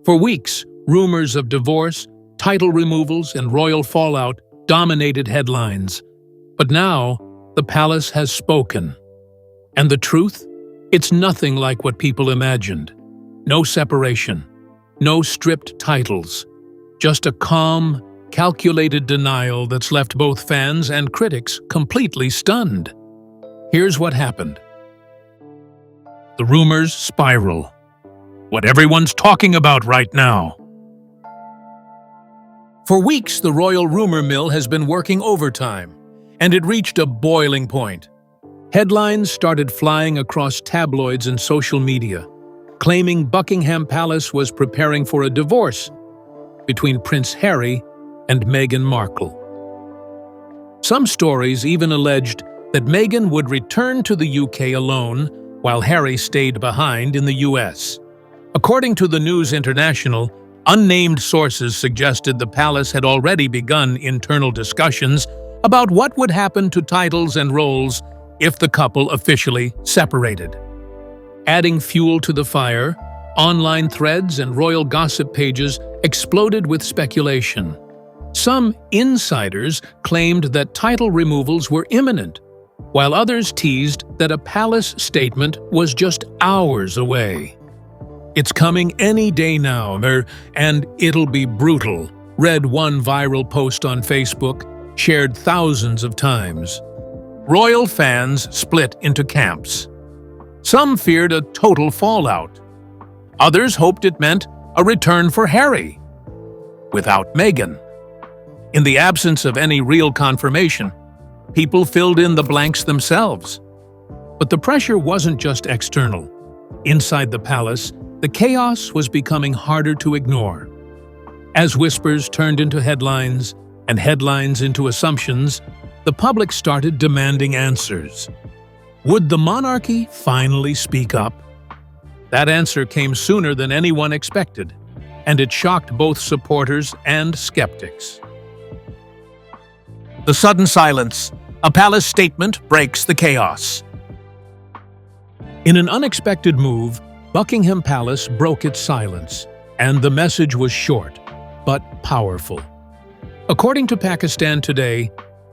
For weeks, rumors of divorce, title removals, and royal fallout dominated headlines. But now, the palace has spoken. And the truth? It's nothing like what people imagined. No separation, no stripped titles, just a calm, calculated denial that's left both fans and critics completely stunned. Here's what happened. The rumors spiral. What everyone's talking about right now. For weeks, the royal rumor mill has been working overtime, and it reached a boiling point. Headlines started flying across tabloids and social media, claiming Buckingham Palace was preparing for a divorce between Prince Harry and Meghan Markle. Some stories even alleged that Meghan would return to the UK alone while Harry stayed behind in the US. According to the News International, unnamed sources suggested the palace had already begun internal discussions about what would happen to titles and roles if the couple officially separated. Adding fuel to the fire, online threads and royal gossip pages exploded with speculation. Some insiders claimed that title removals were imminent, while others teased that a palace statement was just hours away. "It's coming any day now, and it'll be brutal," read one viral post on Facebook, shared thousands of times. Royal fans split into camps. Some feared a total fallout. Others hoped it meant a return for Harry, without Meghan. In the absence of any real confirmation, people filled in the blanks themselves. But the pressure wasn't just external. Inside the palace, the chaos was becoming harder to ignore. As whispers turned into headlines and headlines into assumptions, the public started demanding answers. Would the monarchy finally speak up? That answer came sooner than anyone expected, and it shocked both supporters and skeptics. The sudden silence. A palace statement breaks the chaos. In an unexpected move, Buckingham Palace broke its silence, and the message was short, but powerful. According to Pakistan Today,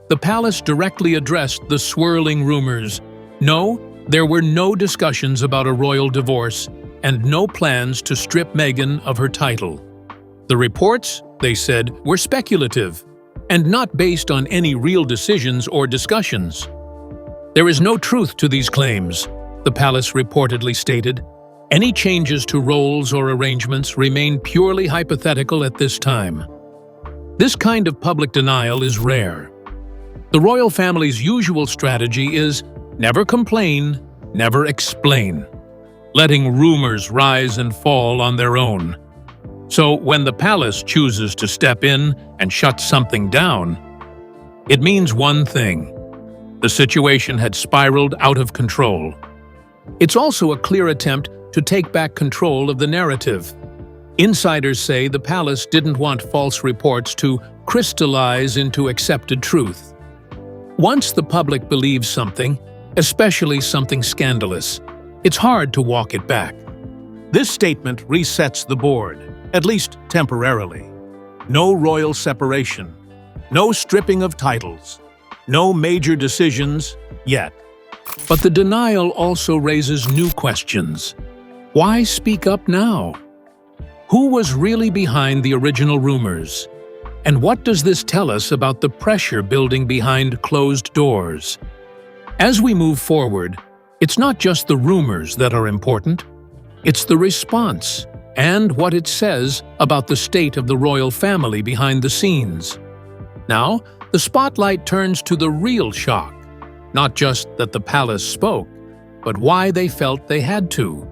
the palace directly addressed the swirling rumors. No, there were no discussions about a royal divorce and no plans to strip Meghan of her title. The reports, they said, were speculative and not based on any real decisions or discussions. There is no truth to these claims, the palace reportedly stated. Any changes to roles or arrangements remain purely hypothetical at this time. This kind of public denial is rare. The royal family's usual strategy is never complain, never explain, letting rumors rise and fall on their own. So when the palace chooses to step in and shut something down, it means one thing: the situation had spiraled out of control. It's also a clear attempt to take back control of the narrative. Insiders say the palace didn't want false reports to crystallize into accepted truth. Once the public believes something, especially something scandalous, it's hard to walk it back. This statement resets the board, at least temporarily. No royal separation, no stripping of titles, no major decisions yet. But the denial also raises new questions. Why speak up now? Who was really behind the original rumors? And what does this tell us about the pressure building behind closed doors? As we move forward, it's not just the rumors that are important. It's the response and what it says about the state of the royal family behind the scenes. Now, the spotlight turns to the real shock. Not just that the palace spoke, but why they felt they had to.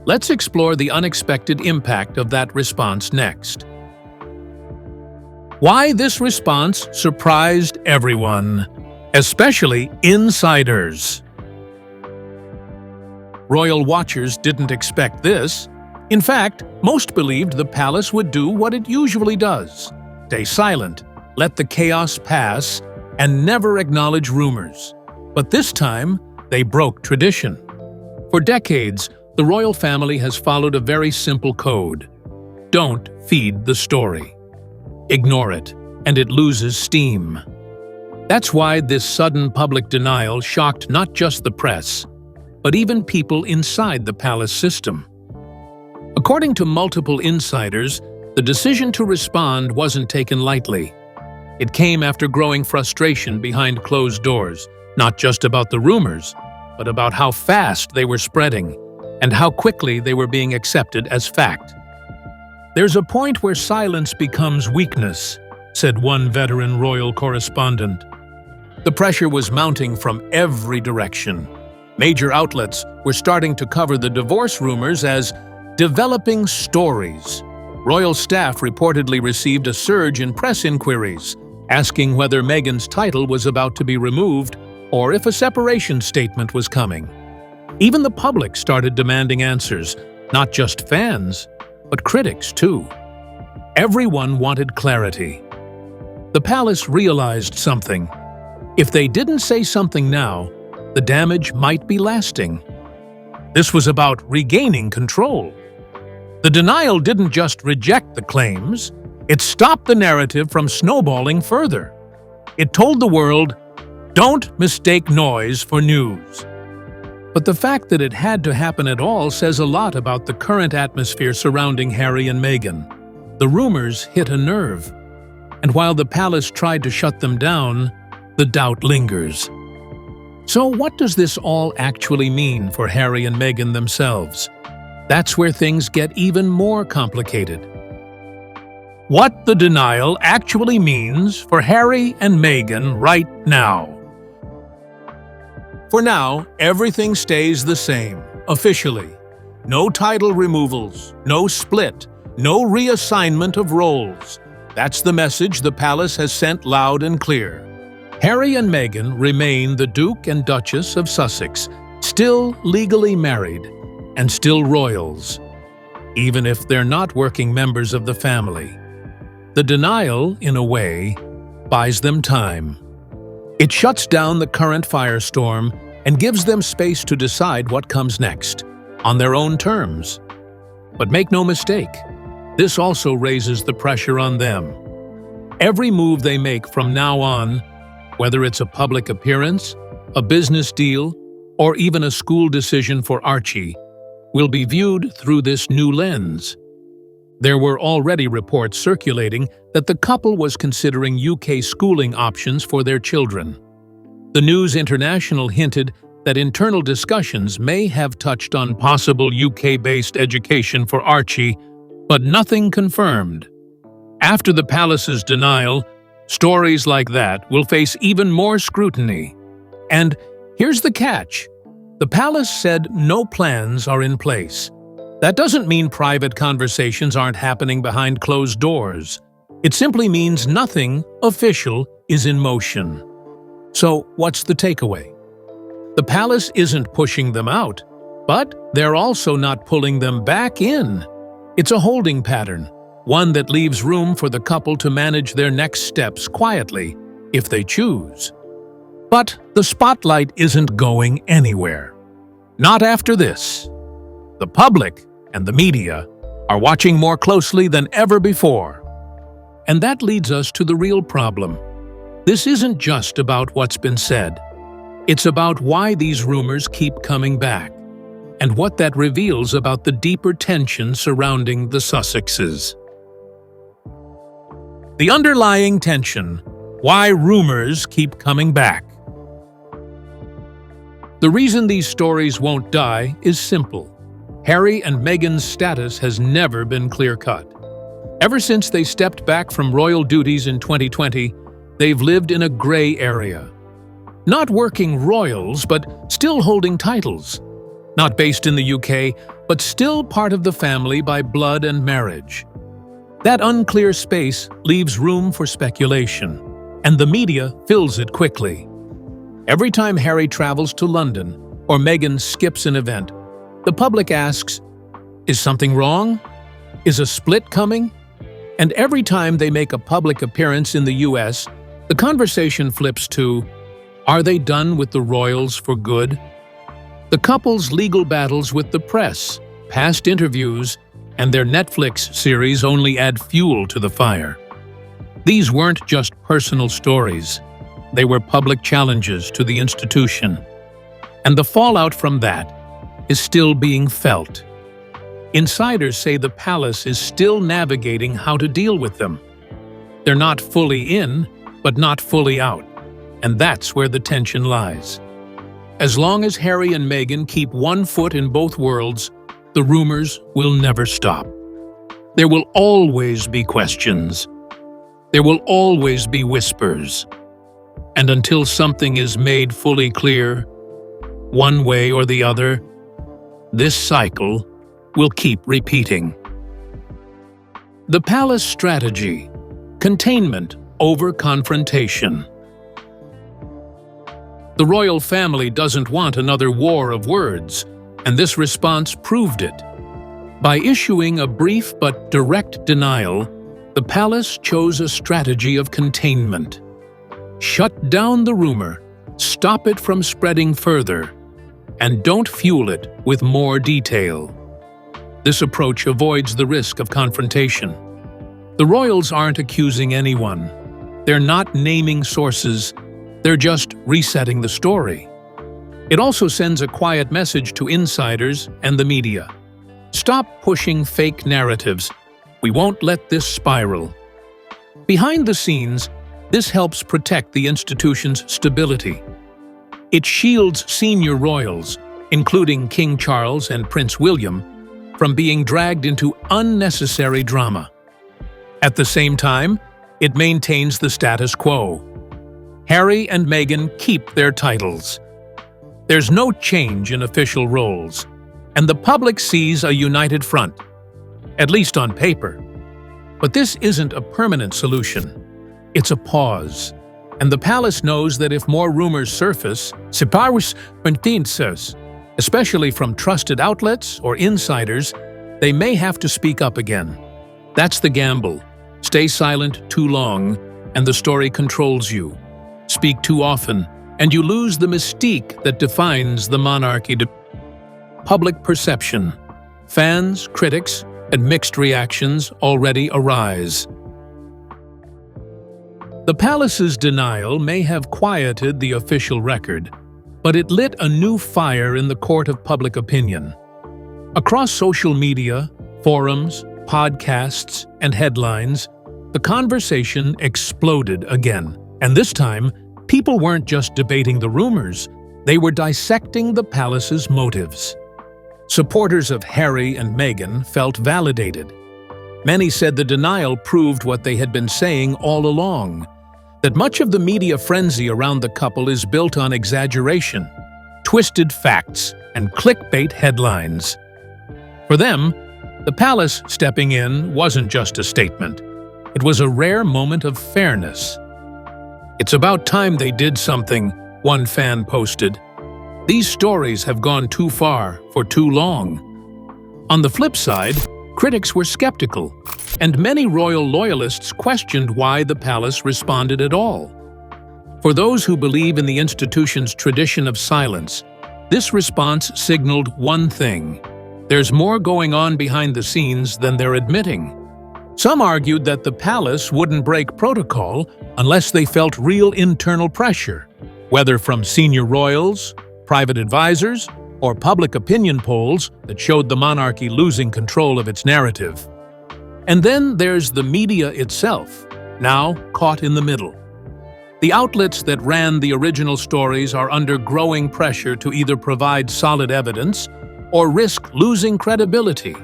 Let's explore the unexpected impact of that response next. Why this response surprised everyone, especially insiders. Royal watchers didn't expect this. In fact, most believed the palace would do what it usually does: stay silent, let the chaos pass, and never acknowledge rumors. But this time, they broke tradition. For decades, the royal family has followed a very simple code: don't feed the story. Ignore it, and it loses steam. That's why this sudden public denial shocked not just the press, but even people inside the palace system. According to multiple insiders, the decision to respond wasn't taken lightly. It came after growing frustration behind closed doors, not just about the rumors, but about how fast they were spreading and how quickly they were being accepted as fact. "There's a point where silence becomes weakness," said one veteran royal correspondent. The pressure was mounting from every direction. Major outlets were starting to cover the divorce rumors as developing stories. Royal staff reportedly received a surge in press inquiries, asking whether Meghan's title was about to be removed or if a separation statement was coming. Even the public started demanding answers, not just fans, but critics too. Everyone wanted clarity. The palace realized something. If they didn't say something now, the damage might be lasting. This was about regaining control. The denial didn't just reject the claims, it stopped the narrative from snowballing further. It told the world, "Don't mistake noise for news." But the fact that it had to happen at all says a lot about the current atmosphere surrounding Harry and Meghan. The rumors hit a nerve, and while the palace tried to shut them down, the doubt lingers. So what does this all actually mean for Harry and Meghan themselves? That's where things get even more complicated. What the denial actually means for Harry and Meghan right now. For now, everything stays the same, officially. No title removals, no split, no reassignment of roles. That's the message the palace has sent loud and clear. Harry and Meghan remain the Duke and Duchess of Sussex, still legally married and still royals, even if they're not working members of the family. The denial, in a way, buys them time. It shuts down the current firestorm and gives them space to decide what comes next, on their own terms. But make no mistake, this also raises the pressure on them. Every move they make from now on, whether it's a public appearance, a business deal, or even a school decision for Archie, will be viewed through this new lens. There were already reports circulating that the couple was considering UK schooling options for their children. The News International hinted that internal discussions may have touched on possible UK-based education for Archie, but nothing confirmed. After the palace's denial, stories like that will face even more scrutiny. And here's the catch. The palace said no plans are in place. That doesn't mean private conversations aren't happening behind closed doors. It simply means nothing official is in motion. So what's the takeaway? The palace isn't pushing them out, but they're also not pulling them back in. It's a holding pattern, one that leaves room for the couple to manage their next steps quietly, if they choose. But the spotlight isn't going anywhere. Not after this. The public and the media are watching more closely than ever before. And that leads us to the real problem. This isn't just about what's been said. It's about why these rumors keep coming back, and what that reveals about the deeper tension surrounding the Sussexes. The underlying tension, why rumors keep coming back. The reason these stories won't die is simple. Harry and Meghan's status has never been clear-cut. Ever since they stepped back from royal duties in 2020, they've lived in a gray area. Not working royals, but still holding titles. Not based in the UK, but still part of the family by blood and marriage. That unclear space leaves room for speculation, and the media fills it quickly. Every time Harry travels to London or Meghan skips an event, the public asks, is something wrong? Is a split coming? And every time they make a public appearance in the US, the conversation flips to, are they done with the royals for good? The couple's legal battles with the press, past interviews, and their Netflix series only add fuel to the fire. These weren't just personal stories. They were public challenges to the institution. And the fallout from that is still being felt. Insiders say the palace is still navigating how to deal with them. They're not fully in, but not fully out. And that's where the tension lies. As long as Harry and Meghan keep one foot in both worlds, the rumors will never stop. There will always be questions. There will always be whispers. And until something is made fully clear, one way or the other, this cycle will keep repeating. The palace strategy: containment over confrontation. The royal family doesn't want another war of words, and this response proved it. By issuing a brief but direct denial, the palace chose a strategy of containment. Shut down the rumor, stop it from spreading further, and don't fuel it with more detail. This approach avoids the risk of confrontation. The royals aren't accusing anyone. They're not naming sources. They're just resetting the story. It also sends a quiet message to insiders and the media. Stop pushing fake narratives. We won't let this spiral. Behind the scenes, this helps protect the institution's stability. It shields senior royals, including King Charles and Prince William, from being dragged into unnecessary drama. At the same time, it maintains the status quo. Harry and Meghan keep their titles. There's no change in official roles, and the public sees a united front, at least on paper. But this isn't a permanent solution. It's a pause, and the palace knows that if more rumors surface, especially from trusted outlets or insiders, they may have to speak up again. That's the gamble. Stay silent too long, and the story controls you. Speak too often, and you lose the mystique that defines the monarchy. Public perception. Fans, critics, and mixed reactions already arise. The palace's denial may have quieted the official record, but it lit a new fire in the court of public opinion. Across social media, forums, podcasts, and headlines, the conversation exploded again. And this time, people weren't just debating the rumors, they were dissecting the palace's motives. Supporters of Harry and Meghan felt validated. Many said the denial proved what they had been saying all along, that much of the media frenzy around the couple is built on exaggeration, twisted facts, and clickbait headlines. For them, the palace stepping in wasn't just a statement. It was a rare moment of fairness. "It's about time they did something," one fan posted. "These stories have gone too far for too long." On the flip side, critics were skeptical, and many royal loyalists questioned why the palace responded at all. For those who believe in the institution's tradition of silence, this response signaled one thing: there's more going on behind the scenes than they're admitting. Some argued that the palace wouldn't break protocol unless they felt real internal pressure, whether from senior royals, private advisors, or public opinion polls that showed the monarchy losing control of its narrative. And then there's the media itself, now caught in the middle. The outlets that ran the original stories are under growing pressure to either provide solid evidence or risk losing credibility.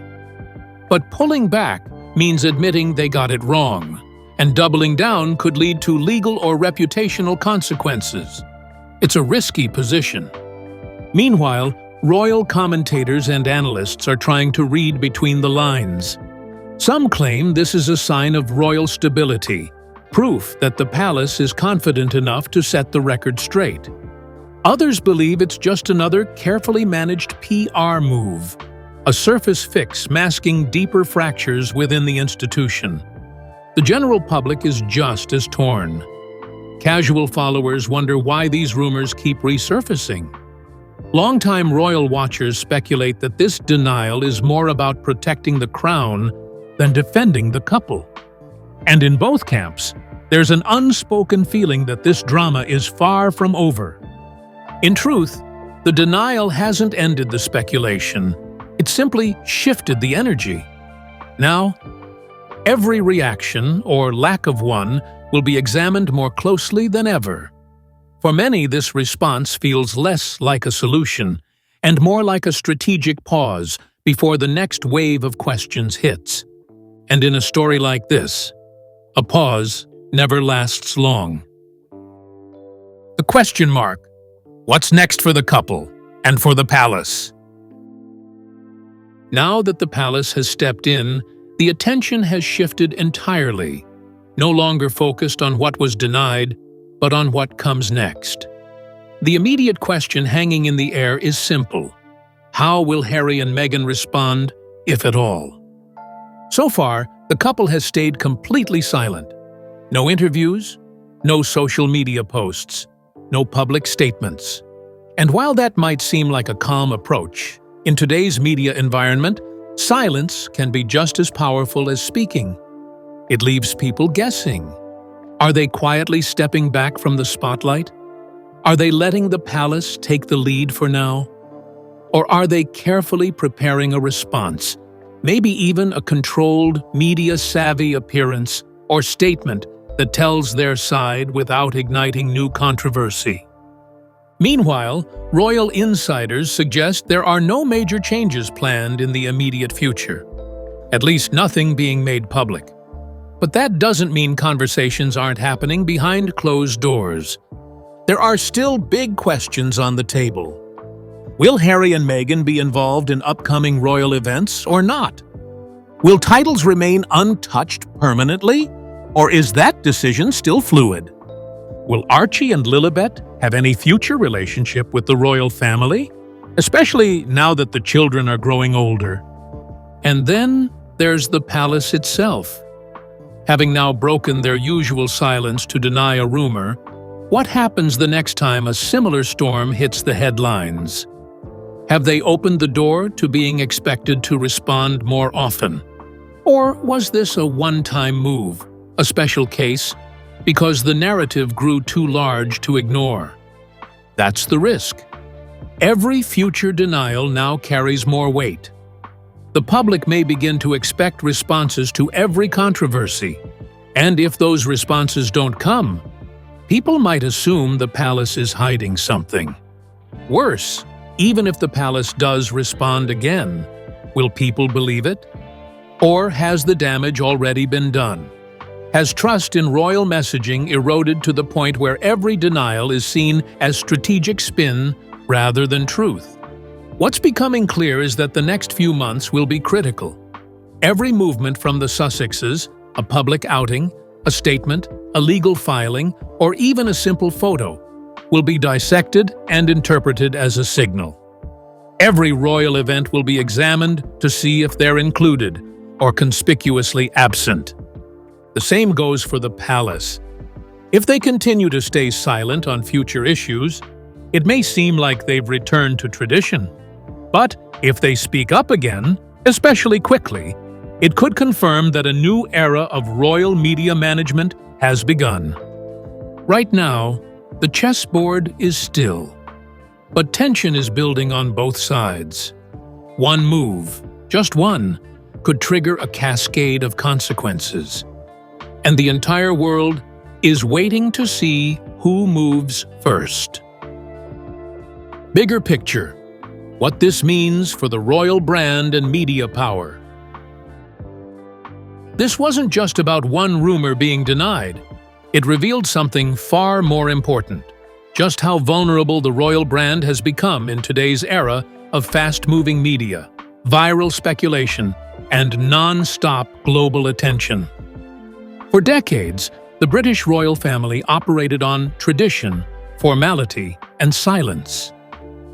But pulling back means admitting they got it wrong, and doubling down could lead to legal or reputational consequences. It's a risky position. Meanwhile, royal commentators and analysts are trying to read between the lines. Some claim this is a sign of royal stability, proof that the palace is confident enough to set the record straight. Others believe it's just another carefully managed PR move, a surface fix masking deeper fractures within the institution. The general public is just as torn. Casual followers wonder why these rumors keep resurfacing. Longtime royal watchers speculate that this denial is more about protecting the crown than defending the couple. And in both camps, there's an unspoken feeling that this drama is far from over. In truth, the denial hasn't ended the speculation. It simply shifted the energy. Now, every reaction, or lack of one, will be examined more closely than ever. For many, this response feels less like a solution and more like a strategic pause before the next wave of questions hits. And in a story like this, a pause never lasts long. The question mark: what's next for the couple and for the palace? Now that the palace has stepped in, the attention has shifted entirely, no longer focused on what was denied, but on what comes next. The immediate question hanging in the air is simple: how will Harry and Meghan respond, if at all? So far, the couple has stayed completely silent. No interviews, no social media posts, no public statements. And while that might seem like a calm approach, in today's media environment, silence can be just as powerful as speaking. It leaves people guessing. Are they quietly stepping back from the spotlight? Are they letting the palace take the lead for now? Or are they carefully preparing a response, maybe even a controlled, media-savvy appearance or statement that tells their side without igniting new controversy? Meanwhile, royal insiders suggest there are no major changes planned in the immediate future, at least nothing being made public. But that doesn't mean conversations aren't happening behind closed doors. There are still big questions on the table. Will Harry and Meghan be involved in upcoming royal events or not? Will titles remain untouched permanently, or is that decision still fluid? Will Archie and Lilibet have any future relationship with the royal family, especially now that the children are growing older? And then there's the palace itself. Having now broken their usual silence to deny a rumor, what happens the next time a similar storm hits the headlines? Have they opened the door to being expected to respond more often? Or was this a one-time move, a special case, because the narrative grew too large to ignore? That's the risk. Every future denial now carries more weight. The public may begin to expect responses to every controversy, and if those responses don't come, people might assume the palace is hiding something. Worse, even if the palace does respond again, will people believe it? Or has the damage already been done? Has trust in royal messaging eroded to the point where every denial is seen as strategic spin rather than truth? What's becoming clear is that the next few months will be critical. Every movement from the Sussexes, a public outing, a statement, a legal filing, or even a simple photo, will be dissected and interpreted as a signal. Every royal event will be examined to see if they're included or conspicuously absent. The same goes for the palace. If they continue to stay silent on future issues, it may seem like they've returned to tradition. But if they speak up again, especially quickly, it could confirm that a new era of royal media management has begun. Right now, the chessboard is still, but tension is building on both sides. One move, just one, could trigger a cascade of consequences. And the entire world is waiting to see who moves first. Bigger picture: what this means for the royal brand and media power. This wasn't just about one rumor being denied. It revealed something far more important: just how vulnerable the royal brand has become in today's era of fast-moving media, viral speculation, and non-stop global attention. For decades, the British royal family operated on tradition, formality, and silence.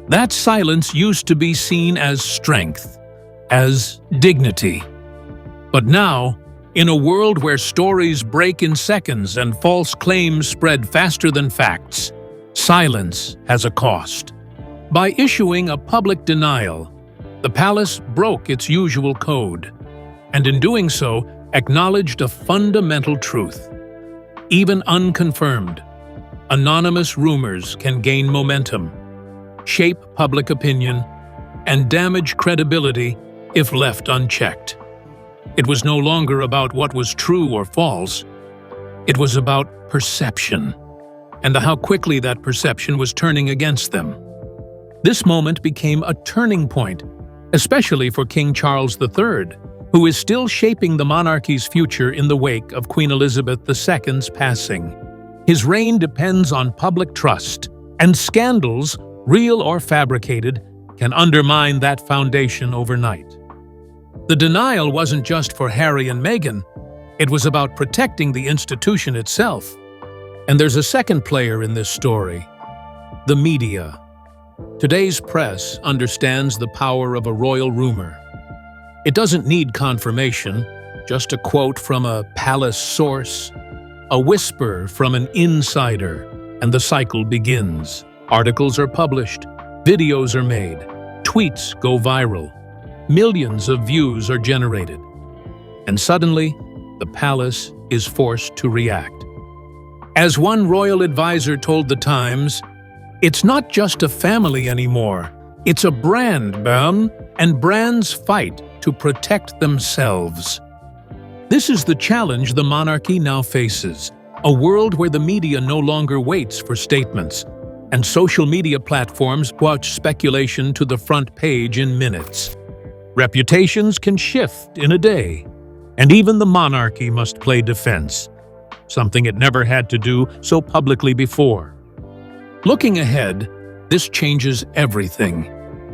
That silence used to be seen as strength, as dignity. But now, in a world where stories break in seconds and false claims spread faster than facts, silence has a cost. By issuing a public denial, the palace broke its usual code, and in doing so, acknowledged a fundamental truth. Even unconfirmed, anonymous rumors can gain momentum, shape public opinion, and damage credibility if left unchecked. It was no longer about what was true or false. It was about perception, and how quickly that perception was turning against them. This moment became a turning point, especially for King Charles III, who is still shaping the monarchy's future in the wake of Queen Elizabeth II's passing. His reign depends on public trust, and scandals, real or fabricated, can undermine that foundation overnight. The denial wasn't just for Harry and Meghan, it was about protecting the institution itself. And there's a second player in this story: the media. Today's press understands the power of a royal rumor. It doesn't need confirmation, just a quote from a palace source, a whisper from an insider, and the cycle begins. Articles are published, videos are made, tweets go viral, millions of views are generated. And suddenly, the palace is forced to react. As one royal advisor told The Times, "It's not just a family anymore. It's a brand, Bam, and brands fight to protect themselves." This is the challenge the monarchy now faces, a world where the media no longer waits for statements, and social media platforms push speculation to the front page in minutes. Reputations can shift in a day, and even the monarchy must play defense, something it never had to do so publicly before. Looking ahead, this changes everything.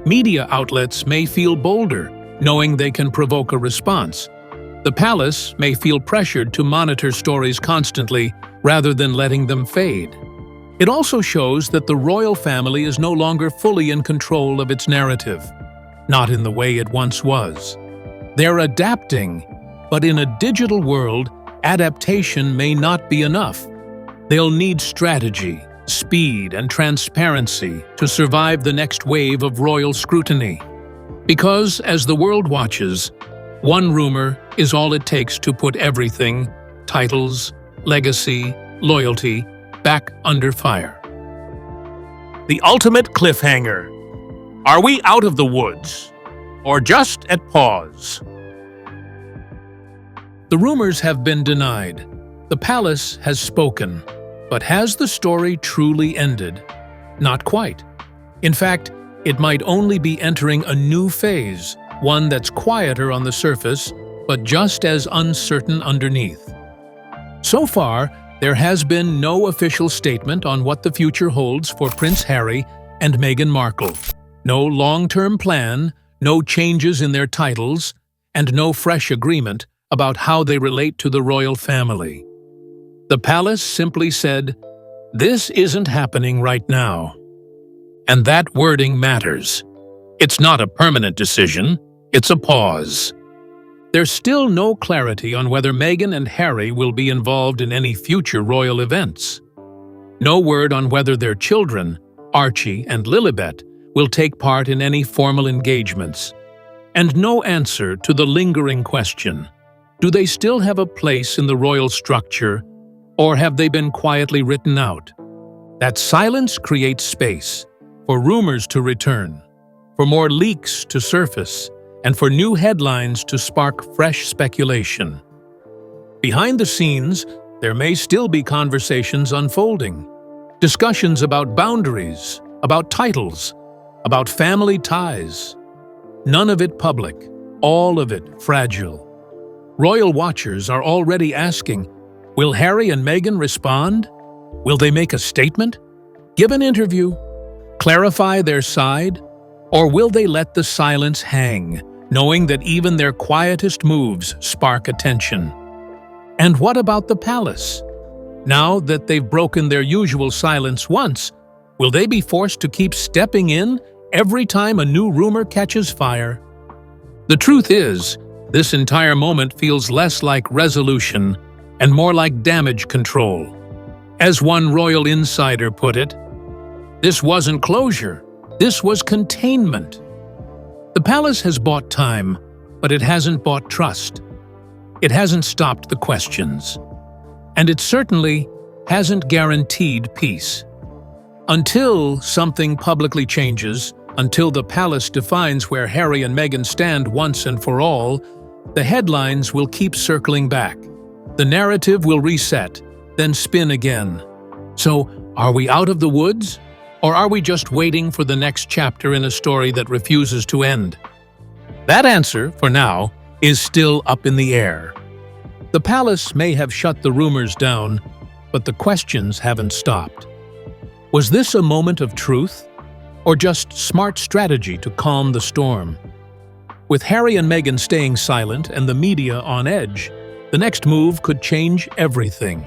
Media outlets may feel bolder, knowing they can provoke a response. The palace may feel pressured to monitor stories constantly rather than letting them fade. It also shows that the royal family is no longer fully in control of its narrative, not in the way it once was. They're adapting, but in a digital world, adaptation may not be enough. They'll need strategy, speed, and transparency to survive the next wave of royal scrutiny. Because, as the world watches, one rumor is all it takes to put everything, titles, legacy, loyalty, back under fire. The ultimate cliffhanger. Are we out of the woods? Or just at pause? The rumors have been denied. The palace has spoken. But has the story truly ended? Not quite. In fact, it might only be entering a new phase, one that's quieter on the surface, but just as uncertain underneath. So far, there has been no official statement on what the future holds for Prince Harry and Meghan Markle. No long-term plan, no changes in their titles, and no fresh agreement about how they relate to the royal family. The palace simply said, "This isn't happening right now." And that wording matters. It's not a permanent decision, it's a pause. There's still no clarity on whether Meghan and Harry will be involved in any future royal events. No word on whether their children, Archie and Lilibet, will take part in any formal engagements. And no answer to the lingering question, do they still have a place in the royal structure, or have they been quietly written out? That silence creates space for rumors to return, for more leaks to surface, and for new headlines to spark fresh speculation. Behind the scenes, there may still be conversations unfolding, discussions about boundaries, about titles, about family ties. None of it public, all of it fragile. Royal watchers are already asking, will Harry and Meghan respond? Will they make a statement? Give an interview? Clarify their side? Or will they let the silence hang, knowing that even their quietest moves spark attention? And what about the palace? Now that they've broken their usual silence once, will they be forced to keep stepping in every time a new rumor catches fire? The truth is, this entire moment feels less like resolution and more like damage control. As one royal insider put it, this wasn't closure, This was containment. The palace has bought time, but it hasn't bought trust. It hasn't stopped the questions. And it certainly hasn't guaranteed peace. Until something publicly changes, until the palace defines where Harry and Meghan stand once and for all, the headlines will keep circling back. The narrative will reset, then spin again. So, are we out of the woods? Or are we just waiting for the next chapter in a story that refuses to end? That answer, for now, is still up in the air. The palace may have shut the rumors down, but the questions haven't stopped. Was this a moment of truth, or just smart strategy to calm the storm? With Harry and Meghan staying silent and the media on edge, the next move could change everything.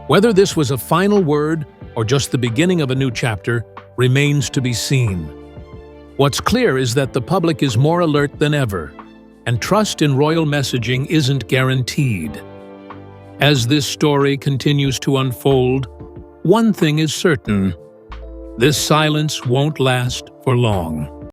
Whether this was a final word or just the beginning of a new chapter remains to be seen. What's clear is that the public is more alert than ever, and trust in royal messaging isn't guaranteed. As this story continues to unfold, one thing is certain: this silence won't last for long.